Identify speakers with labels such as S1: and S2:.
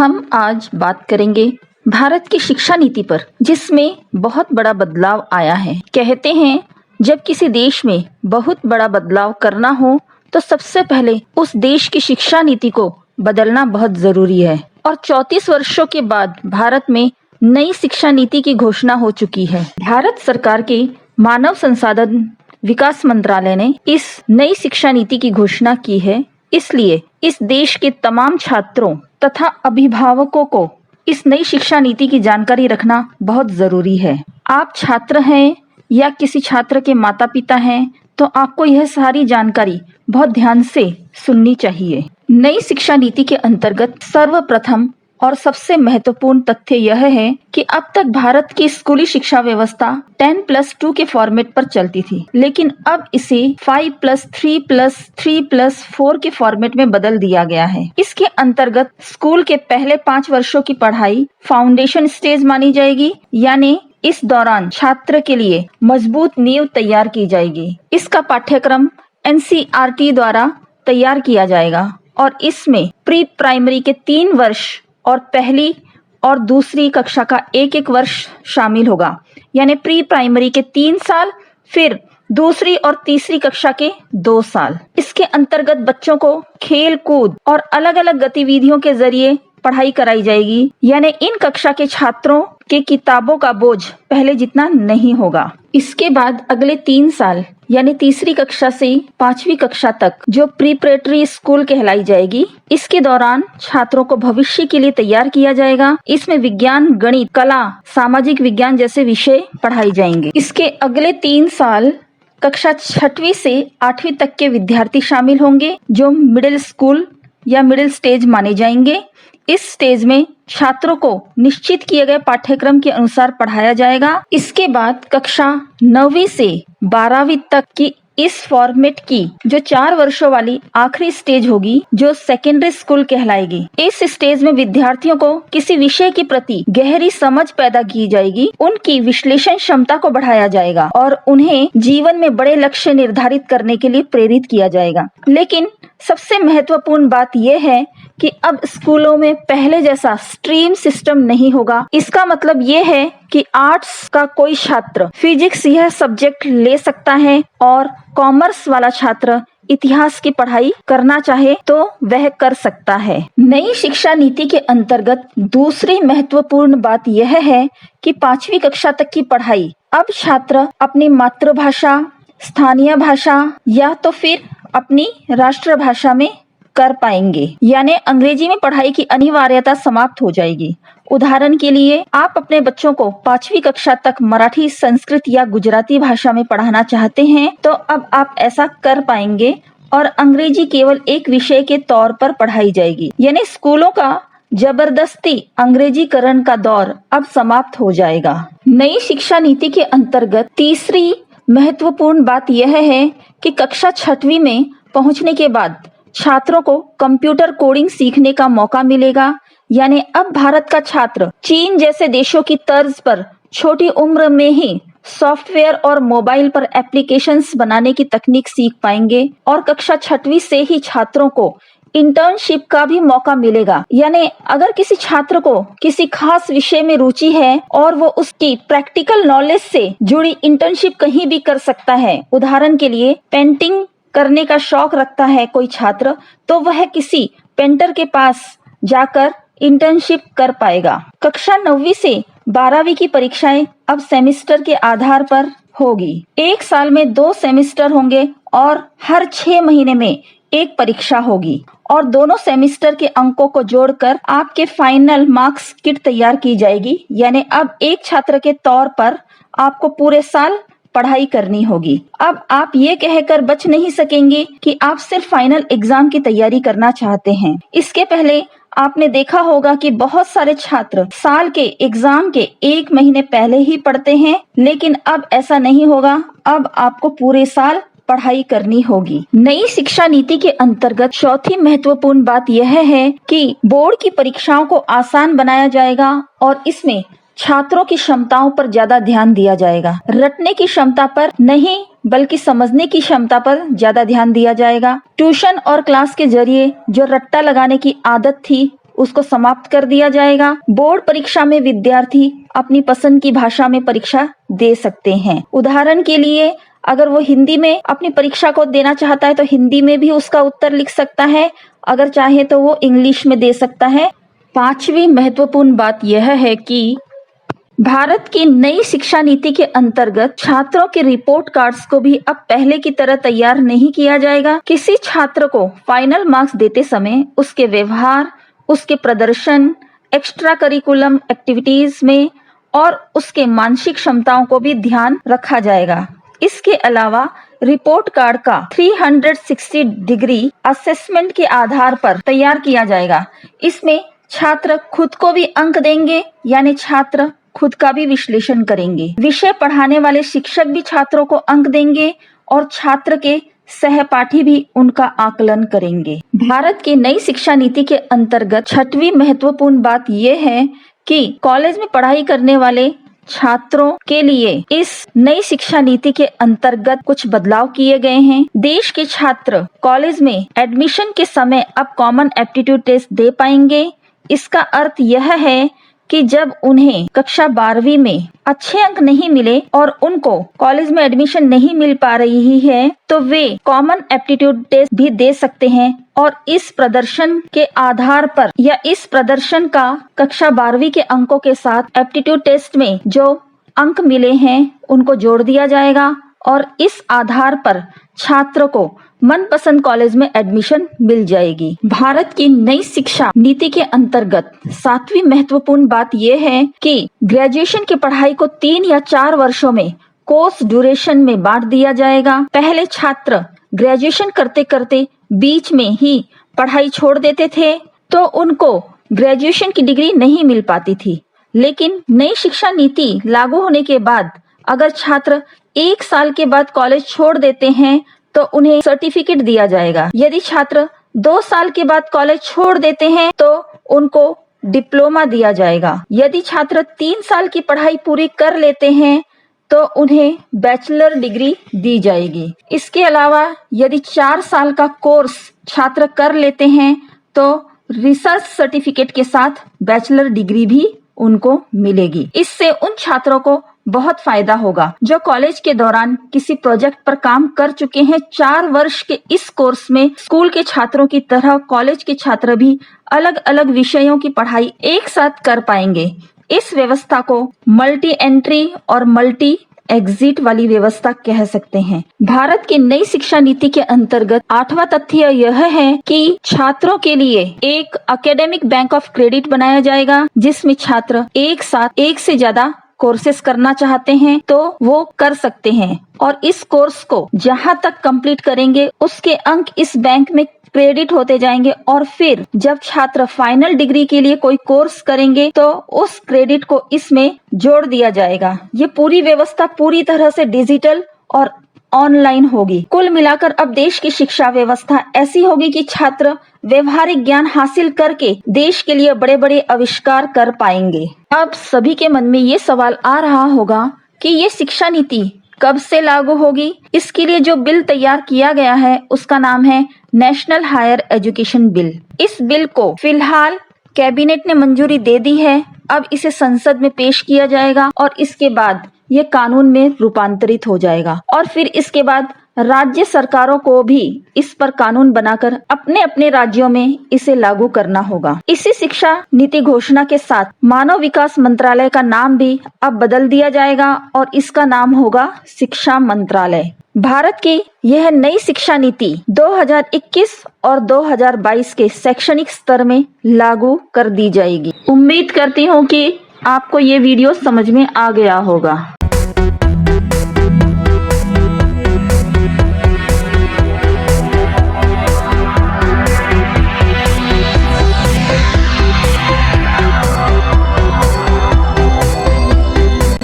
S1: हम आज बात करेंगे भारत की शिक्षा नीति पर, जिसमें बहुत बड़ा बदलाव आया है। कहते हैं जब किसी देश में बहुत बड़ा बदलाव करना हो तो सबसे पहले उस देश की शिक्षा नीति को बदलना बहुत जरूरी है। और 34 वर्षों के बाद भारत में नई शिक्षा नीति की घोषणा हो चुकी है। भारत सरकार के मानव संसाधन विकास मंत्रालय ने इस नई शिक्षा नीति की घोषणा की है। इसलिए इस देश के तमाम छात्रों तथा अभिभावकों को इस नई शिक्षा नीति की जानकारी रखना बहुत जरूरी है। आप छात्र हैं या किसी छात्र के माता पिता हैं तो आपको यह सारी जानकारी बहुत ध्यान से सुननी चाहिए। नई शिक्षा नीति के अंतर्गत सर्वप्रथम और सबसे महत्वपूर्ण तथ्य यह है कि अब तक भारत की स्कूली शिक्षा व्यवस्था 10+2 के फॉर्मेट पर चलती थी, लेकिन अब इसे 5+3+3+4 के फॉर्मेट में बदल दिया गया है। इसके अंतर्गत स्कूल के पहले 5 वर्षों की पढ़ाई फाउंडेशन स्टेज मानी जाएगी, यानी इस दौरान छात्र के लिए मजबूत नींव तैयार की जाएगी। इसका पाठ्यक्रम NCERT द्वारा तैयार किया जाएगा और इसमें प्री प्राइमरी के 3 वर्ष और पहली और दूसरी कक्षा का 1-1 वर्ष शामिल होगा, यानी प्री प्राइमरी के 3 साल, फिर दूसरी और तीसरी कक्षा के 2 साल। इसके अंतर्गत बच्चों को खेल कूद और अलग अलग गतिविधियों के जरिए पढ़ाई कराई जाएगी, यानी इन कक्षा के छात्रों के किताबों का बोझ पहले जितना नहीं होगा। इसके बाद अगले 3 साल यानी तीसरी कक्षा से 5वीं कक्षा तक जो प्रीपरेटरी स्कूल कहलाई जाएगी, इसके दौरान छात्रों को भविष्य के लिए तैयार किया जाएगा। इसमें विज्ञान, गणित, कला, सामाजिक विज्ञान जैसे विषय पढ़ाई जाएंगे। इसके अगले 3 साल कक्षा 6वीं से 8वीं तक के विद्यार्थी शामिल होंगे, जो मिडिल स्कूल या मिडिल स्टेज माने जाएंगे। इस स्टेज में छात्रों को निश्चित किए गए पाठ्यक्रम के अनुसार पढ़ाया जाएगा। इसके बाद कक्षा 9वीं से 12वीं तक की इस फॉर्मेट की जो 4 वर्षों वाली आखिरी स्टेज होगी, जो सेकेंडरी स्कूल कहलाएगी। इस स्टेज में विद्यार्थियों को किसी विषय के प्रति गहरी समझ पैदा की जाएगी, उनकी विश्लेषण क्षमता को बढ़ाया जाएगा और उन्हें जीवन में बड़े लक्ष्य निर्धारित करने के लिए प्रेरित किया जाएगा। लेकिन सबसे महत्वपूर्ण बात यह है कि अब स्कूलों में पहले जैसा स्ट्रीम सिस्टम नहीं होगा। इसका मतलब ये है कि आर्ट्स का कोई छात्र फिजिक्स यह सब्जेक्ट ले सकता है और कॉमर्स वाला छात्र इतिहास की पढ़ाई करना चाहे तो वह कर सकता है। नई शिक्षा नीति के अंतर्गत दूसरी महत्वपूर्ण बात यह है कि 5वीं कक्षा तक की पढ़ाई अब छात्र अपनी मातृभाषा, स्थानीय भाषा या तो फिर अपनी राष्ट्रभाषा में कर पाएंगे, यानी अंग्रेजी में पढ़ाई की अनिवार्यता समाप्त हो जाएगी। उदाहरण के लिए आप अपने बच्चों को 5वीं कक्षा तक मराठी, संस्कृत या गुजराती भाषा में पढ़ाना चाहते हैं तो अब आप ऐसा कर पाएंगे और अंग्रेजी केवल एक विषय के तौर पर पढ़ाई जाएगी, यानी स्कूलों का जबरदस्ती अंग्रेजीकरण का दौर अब समाप्त हो जाएगा। नई शिक्षा नीति के अंतर्गत तीसरी महत्वपूर्ण बात यह है कि कक्षा 6वीं में पहुंचने के बाद छात्रों को कंप्यूटर कोडिंग सीखने का मौका मिलेगा, यानी अब भारत का छात्र चीन जैसे देशों की तर्ज पर छोटी उम्र में ही सॉफ्टवेयर और मोबाइल पर एप्लीकेशंस बनाने की तकनीक सीख पाएंगे। और कक्षा 6वीं से ही छात्रों को इंटर्नशिप का भी मौका मिलेगा, यानी अगर किसी छात्र को किसी खास विषय में रुचि है और वो उसकी प्रैक्टिकल नॉलेज से जुड़ी इंटर्नशिप कहीं भी कर सकता है। उदाहरण के लिए पेंटिंग करने का शौक रखता है कोई छात्र, तो वह किसी पेंटर के पास जाकर इंटर्नशिप कर पाएगा। कक्षा 9वीं से 12वीं की परीक्षाएं अब सेमेस्टर के आधार पर होगी। एक साल में 2 सेमेस्टर होंगे और हर 6 महीने में एक परीक्षा होगी और दोनों सेमेस्टर के अंकों को जोड़कर आपके फाइनल मार्क्स किट तैयार की जाएगी, यानी अब एक छात्र के तौर पर आपको पूरे साल पढ़ाई करनी होगी। अब आप ये कहकर बच नहीं सकेंगे कि आप सिर्फ फाइनल एग्जाम की तैयारी करना चाहते हैं। इसके पहले आपने देखा होगा कि बहुत सारे छात्र साल के एग्जाम के 1 महीने पहले ही पढ़ते हैं, लेकिन अब ऐसा नहीं होगा। अब आपको पूरे साल पढ़ाई करनी होगी। नई शिक्षा नीति के अंतर्गत चौथी महत्वपूर्ण बात यह है कि बोर्ड की परीक्षाओं को आसान बनाया जाएगा और इसमें छात्रों की क्षमताओं पर ज्यादा ध्यान दिया जाएगा। रटने की क्षमता पर नहीं बल्कि समझने की क्षमता पर ज्यादा ध्यान दिया जाएगा। ट्यूशन और क्लास के जरिए जो रट्टा लगाने की आदत थी उसको समाप्त कर दिया जाएगा। बोर्ड परीक्षा में विद्यार्थी अपनी पसंद की भाषा में परीक्षा दे सकते हैं। उदाहरण के लिए अगर वो हिंदी में अपनी परीक्षा को देना चाहता है तो हिंदी में भी उसका उत्तर लिख सकता है, अगर चाहे तो वो इंग्लिश में दे सकता है। पांचवी महत्वपूर्ण बात यह है कि भारत की नई शिक्षा नीति के अंतर्गत छात्रों के रिपोर्ट कार्ड्स को भी अब पहले की तरह तैयार नहीं किया जाएगा। किसी छात्र को फाइनल मार्क्स देते समय उसके व्यवहार, उसके प्रदर्शन, एक्स्ट्रा करिकुलम एक्टिविटीज में और उसके मानसिक क्षमताओं को भी ध्यान रखा जाएगा। इसके अलावा रिपोर्ट कार्ड का 360 डिग्री असेसमेंट के आधार पर तैयार किया जाएगा। इसमें छात्र खुद को भी अंक देंगे, यानी छात्र खुद का भी विश्लेषण करेंगे। विषय पढ़ाने वाले शिक्षक भी छात्रों को अंक देंगे और छात्र के सहपाठी भी उनका आकलन करेंगे। भारत की नई शिक्षा नीति के अंतर्गत छठवीं महत्वपूर्ण बात यह है कि कॉलेज में पढ़ाई करने वाले छात्रों के लिए इस नई शिक्षा नीति के अंतर्गत कुछ बदलाव किए गए हैं। देश के छात्र कॉलेज में एडमिशन के समय अब कॉमन एप्टीट्यूड टेस्ट दे पाएंगे। इसका अर्थ यह है कि जब उन्हें कक्षा 12वीं में अच्छे अंक नहीं मिले और उनको कॉलेज में एडमिशन नहीं मिल पा रही है तो वे कॉमन एप्टीट्यूड टेस्ट भी दे सकते हैं और इस प्रदर्शन के आधार पर या इस प्रदर्शन का कक्षा 12वीं के अंकों के साथ एप्टीट्यूड टेस्ट में जो अंक मिले हैं उनको जोड़ दिया जाएगा और इस आधार पर छात्र को मनपसंद कॉलेज में एडमिशन मिल जाएगी। भारत की नई शिक्षा नीति के अंतर्गत सातवीं महत्वपूर्ण बात यह है कि ग्रेजुएशन की पढ़ाई को 3 या 4 वर्षों में कोर्स ड्यूरेशन में बांट दिया जाएगा। पहले छात्र ग्रेजुएशन करते करते बीच में ही पढ़ाई छोड़ देते थे तो उनको ग्रेजुएशन की डिग्री नहीं मिल पाती थी, लेकिन नई शिक्षा नीति लागू होने के बाद अगर छात्र 1 साल के बाद कॉलेज छोड़ देते हैं तो उन्हें सर्टिफिकेट दिया जाएगा। यदि छात्र 2 साल के बाद कॉलेज छोड़ देते हैं तो उनको डिप्लोमा दिया जाएगा। यदि छात्र 3 साल की पढ़ाई पूरी कर लेते हैं तो उन्हें बैचलर डिग्री दी जाएगी। इसके अलावा यदि 4 साल का कोर्स छात्र कर लेते हैं तो रिसर्च सर्टिफिकेट के साथ बैचलर डिग्री भी उनको मिलेगी। इससे उन छात्रों को बहुत फायदा होगा जो कॉलेज के दौरान किसी प्रोजेक्ट पर काम कर चुके हैं। 4 वर्ष के इस कोर्स में स्कूल के छात्रों की तरह कॉलेज के छात्र भी अलग अलग विषयों की पढ़ाई एक साथ कर पाएंगे। इस व्यवस्था को मल्टी एंट्री और मल्टी एग्जिट वाली व्यवस्था कह सकते हैं। भारत की नई शिक्षा नीति के अंतर्गत 8वां तथ्य यह है कि छात्रों के लिए एक एकेडमिक बैंक ऑफ क्रेडिट बनाया जाएगा, जिसमें छात्र एक साथ एक से ज्यादा कोर्सेस करना चाहते हैं तो वो कर सकते हैं और इस कोर्स को जहां तक कंप्लीट करेंगे उसके अंक इस बैंक में क्रेडिट होते जाएंगे और फिर जब छात्र फाइनल डिग्री के लिए कोई कोर्स करेंगे तो उस क्रेडिट को इसमें जोड़ दिया जाएगा। ये पूरी व्यवस्था पूरी तरह से डिजिटल और ऑनलाइन होगी। कुल मिलाकर अब देश की शिक्षा व्यवस्था ऐसी होगी कि छात्र व्यवहारिक ज्ञान हासिल करके देश के लिए बड़े बड़े आविष्कार कर पाएंगे। अब सभी के मन में ये सवाल आ रहा होगा कि ये शिक्षा नीति कब से लागू होगी। इसके लिए जो बिल तैयार किया गया है उसका नाम है नेशनल हायर एजुकेशन बिल। इस बिल को फिलहाल कैबिनेट ने मंजूरी दे दी है। अब इसे संसद में पेश किया जाएगा और इसके बाद ये कानून में रूपांतरित हो जाएगा और फिर इसके बाद राज्य सरकारों को भी इस पर कानून बनाकर अपने अपने राज्यों में इसे लागू करना होगा। इसी शिक्षा नीति घोषणा के साथ मानव विकास मंत्रालय का नाम भी अब बदल दिया जाएगा और इसका नाम होगा शिक्षा मंत्रालय। भारत की यह नई शिक्षा नीति 2021 और 2022 के शैक्षणिक स्तर में लागू कर दी जाएगी। उम्मीद करती हूँ कि आपको ये वीडियो समझ में आ गया होगा।